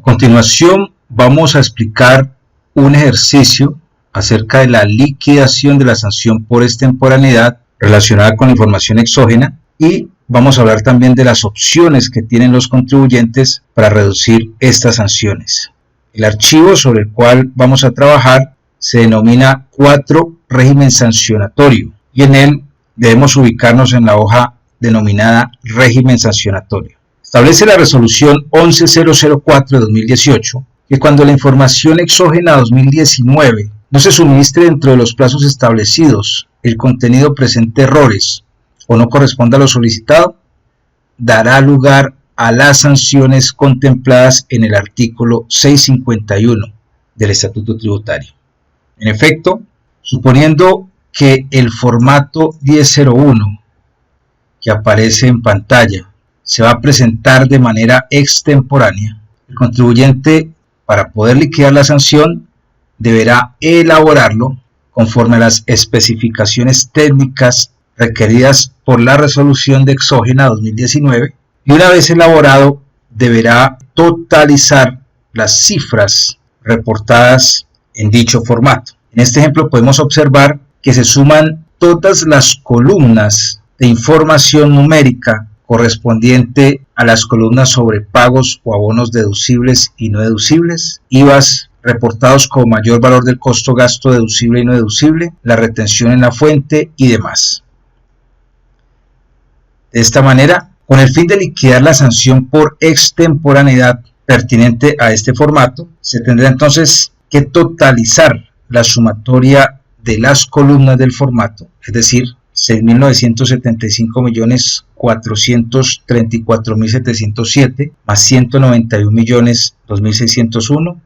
continuación vamos a explicar un ejercicio acerca de la liquidación de la sanción por extemporaneidad relacionada con la información exógena, y vamos a hablar también de las opciones que tienen los contribuyentes para reducir estas sanciones. El archivo sobre el cual vamos a trabajar se denomina 4 régimen sancionatorio, y en él debemos ubicarnos en la hoja denominada régimen sancionatorio. Establece la resolución 11004 de 2018 que cuando la información exógena 2019 no se suministre dentro de los plazos establecidos, el contenido presente errores o no corresponda a lo solicitado, dará lugar a las sanciones contempladas en el artículo 651 del Estatuto Tributario. En efecto, suponiendo que el formato 1001 que aparece en pantalla se va a presentar de manera extemporánea, el contribuyente, para poder liquidar la sanción, deberá elaborarlo conforme a las especificaciones técnicas requeridas por la resolución de exógena 2019, y una vez elaborado deberá totalizar las cifras reportadas en dicho formato. En este ejemplo podemos observar que se suman todas las columnas de información numérica correspondiente a las columnas sobre pagos o abonos deducibles y no deducibles, IVAs reportados con mayor valor del costo gasto deducible y no deducible, la retención en la fuente y demás. De esta manera, con el fin de liquidar la sanción por extemporaneidad pertinente a este formato, se tendrá entonces que totalizar la sumatoria de las columnas del formato, es decir, 6.975.434.707 más 191.002.601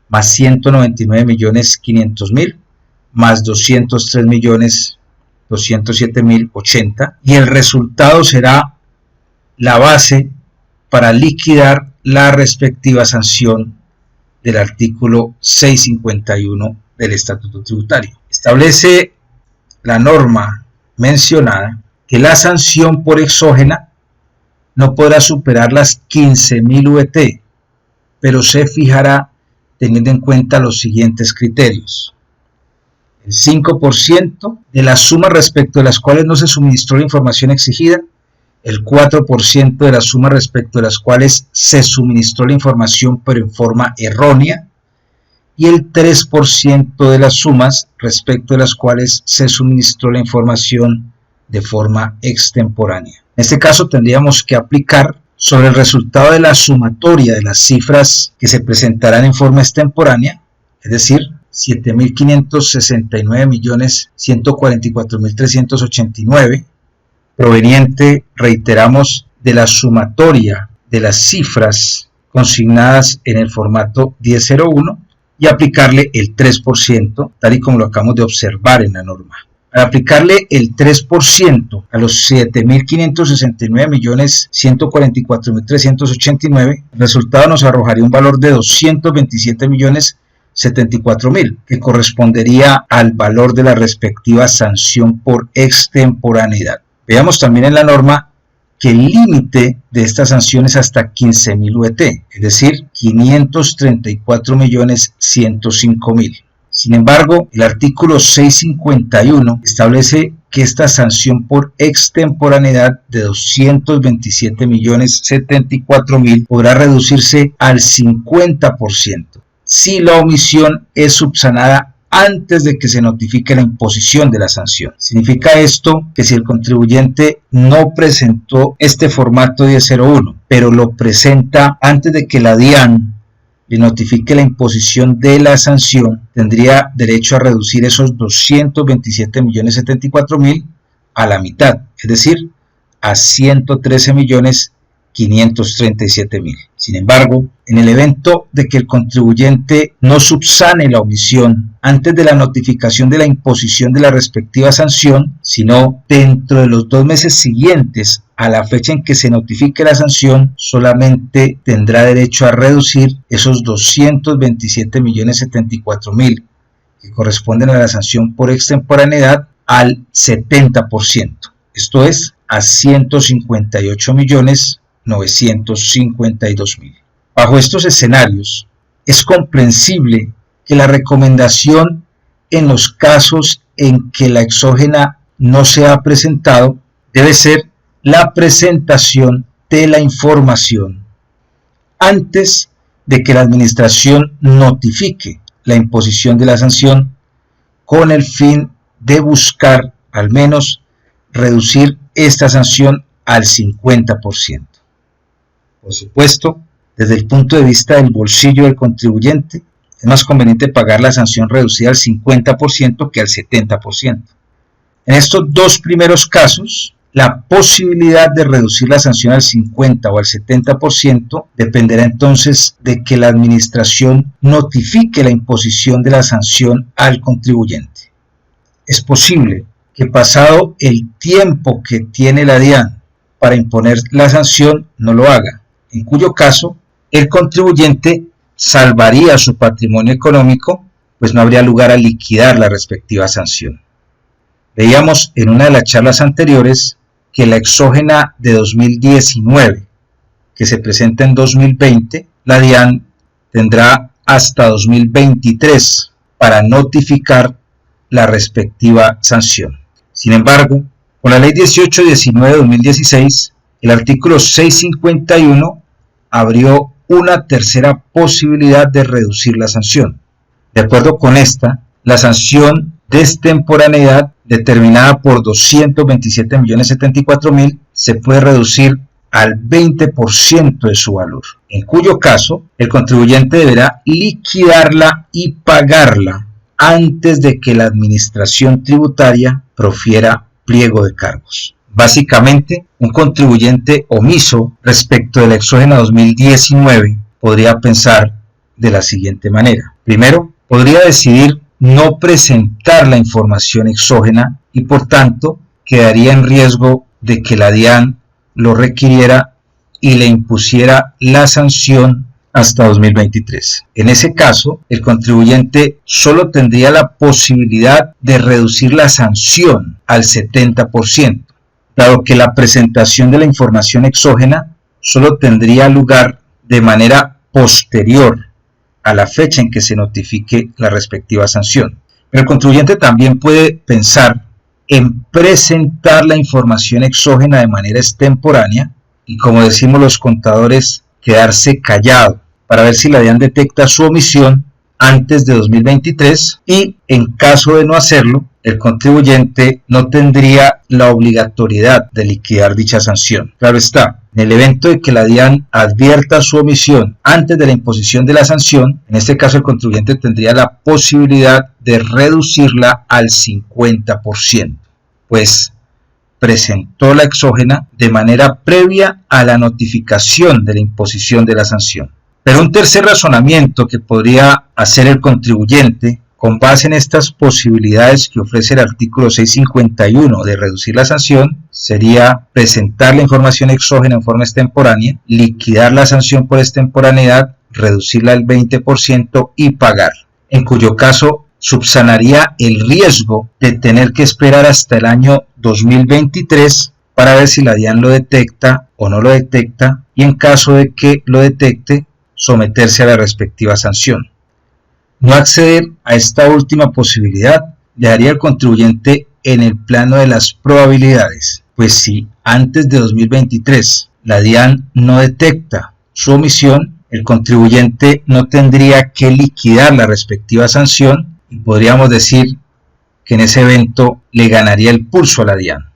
más 199.500.000 más 203.207.080, y el resultado será la base para liquidar la respectiva sanción del artículo 651 del Estatuto Tributario. Establece la norma mencionada que la sanción por exógena no podrá superar las 15.000 VT, pero se fijará teniendo en cuenta los siguientes criterios: el 5% de las sumas respecto de las cuales no se suministró la información exigida, el 4% de las sumas respecto de las cuales se suministró la información pero en forma errónea, y el 3% de las sumas respecto de las cuales se suministró la información de forma extemporánea. En este caso tendríamos que aplicar sobre el resultado de la sumatoria de las cifras que se presentarán en forma extemporánea, es decir, 7.569.144.389, proveniente, reiteramos, de la sumatoria de las cifras consignadas en el formato 1001, y aplicarle el 3%, tal y como lo acabamos de observar en la norma. Al aplicarle el 3% a los 7.569.144.389, el resultado nos arrojaría un valor de 227.074.000, que correspondería al valor de la respectiva sanción por extemporaneidad. Veamos también en la norma que el límite de esta sanción es hasta 15.000 VT, es decir, 534.105.000. Sin embargo, el artículo 651 establece que esta sanción por extemporaneidad de 227.074.000 podrá reducirse al 50% si la omisión es subsanada antes de que se notifique la imposición de la sanción. Significa esto que si el contribuyente no presentó este formato 1001, pero lo presenta antes de que la DIAN le notifique la imposición de la sanción, tendría derecho a reducir esos 227.074.000 a la mitad, es decir, a 113.537.000. Sin embargo, en el evento de que el contribuyente no subsane la omisión antes de la notificación de la imposición de la respectiva sanción, sino dentro de los 2 meses siguientes a la fecha en que se notifique la sanción, solamente tendrá derecho a reducir esos 227.074.000 que corresponden a la sanción por extemporaneidad al 70%, esto es, a 158.952.000. Bajo estos escenarios, es comprensible que la recomendación en los casos en que la exógena no se ha presentado debe ser la presentación de la información antes de que la administración notifique la imposición de la sanción, con el fin de buscar al menos reducir esta sanción al 50%. Por supuesto, desde el punto de vista del bolsillo del contribuyente, es más conveniente pagar la sanción reducida al 50% que al 70%. En estos dos primeros casos, la posibilidad de reducir la sanción al 50 o al 70% dependerá entonces de que la administración notifique la imposición de la sanción al contribuyente. Es posible que pasado el tiempo que tiene la DIAN para imponer la sanción no lo haga, en cuyo caso el contribuyente salvaría su patrimonio económico, pues no habría lugar a liquidar la respectiva sanción. Veíamos en una de las charlas anteriores que la exógena de 2019, que se presenta en 2020, la DIAN tendrá hasta 2023 para notificar la respectiva sanción. Sin embargo, con la Ley 1819 de 2016, el artículo 651 abrió una tercera posibilidad de reducir la sanción. De acuerdo con esta, la sanción de extemporaneidad determinada por 227.074.000 se puede reducir al 20% de su valor, en cuyo caso el contribuyente deberá liquidarla y pagarla antes de que la administración tributaria profiera pliego de cargos. Básicamente, un contribuyente omiso respecto de la exógena 2019 podría pensar de la siguiente manera. Primero, podría decidir no presentar la información exógena y por tanto quedaría en riesgo de que la DIAN lo requiriera y le impusiera la sanción hasta 2023. En ese caso, el contribuyente solo tendría la posibilidad de reducir la sanción al 70%, dado que la presentación de la información exógena solo tendría lugar de manera posterior a la fecha en que se notifique la respectiva sanción. Pero el contribuyente también puede pensar en presentar la información exógena de manera extemporánea y, como decimos los contadores, quedarse callado para ver si la DIAN detecta su omisión antes de 2023 y, en caso de no hacerlo, el contribuyente no tendría la obligatoriedad de liquidar dicha sanción. Claro está, en el evento de que la DIAN advierta su omisión antes de la imposición de la sanción, en este caso el contribuyente tendría la posibilidad de reducirla al 50%, pues presentó la exógena de manera previa a la notificación de la imposición de la sanción. Pero un tercer razonamiento que podría hacer el contribuyente con base en estas posibilidades que ofrece el artículo 651 de reducir la sanción sería presentar la información exógena en forma extemporánea, liquidar la sanción por extemporaneidad, reducirla al 20% y pagar, en cuyo caso subsanaría el riesgo de tener que esperar hasta el año 2023 para ver si la DIAN lo detecta o no lo detecta y, en caso de que lo detecte, someterse a la respectiva sanción. No acceder a esta última posibilidad dejaría al contribuyente en el plano de las probabilidades, pues si antes de 2023 la DIAN no detecta su omisión, el contribuyente no tendría que liquidar la respectiva sanción y podríamos decir que en ese evento le ganaría el pulso a la DIAN.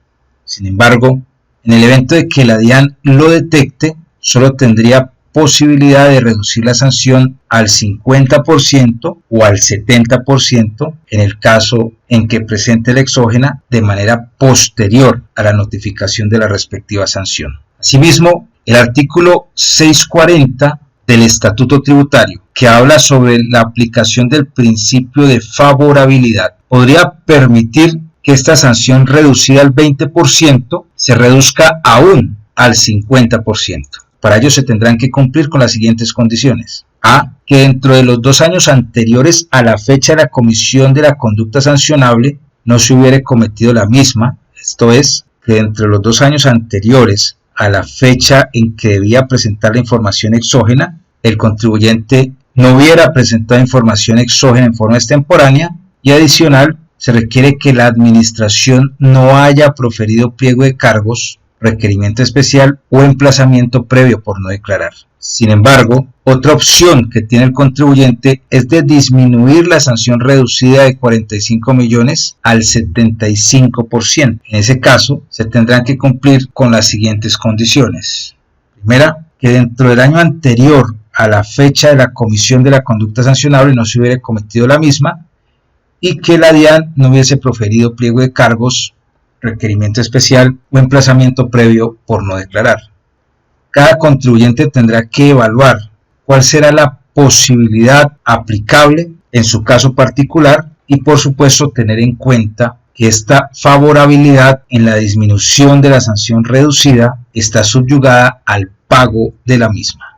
Sin embargo, en el evento de que la DIAN lo detecte, solo tendría posibilidad de reducir la sanción al 50% o al 70% en el caso en que presente la exógena de manera posterior a la notificación de la respectiva sanción. Asimismo, el artículo 640 del Estatuto Tributario, que habla sobre la aplicación del principio de favorabilidad, podría permitir que esta sanción reducida al 20% se reduzca aún al 50%. Para ello se tendrán que cumplir con las siguientes condiciones. A. Que dentro de los 2 años anteriores a la fecha de la comisión de la conducta sancionable no se hubiere cometido la misma, esto es, que dentro de los 2 años anteriores a la fecha en que debía presentar la información exógena el contribuyente no hubiera presentado información exógena en forma extemporánea, y adicional, se requiere que la administración no haya proferido pliego de cargos, requerimiento especial o emplazamiento previo por no declarar. Sin embargo, otra opción que tiene el contribuyente es de disminuir la sanción reducida de 45 millones al 75%. En ese caso, se tendrán que cumplir con las siguientes condiciones. Primera, que dentro del año anterior a la fecha de la comisión de la conducta sancionable no se hubiera cometido la misma, y que la DIAN no hubiese proferido pliego de cargos, requerimiento especial o emplazamiento previo por no declarar. Cada contribuyente tendrá que evaluar cuál será la posibilidad aplicable en su caso particular y, por supuesto, tener en cuenta que esta favorabilidad en la disminución de la sanción reducida está subyugada al pago de la misma.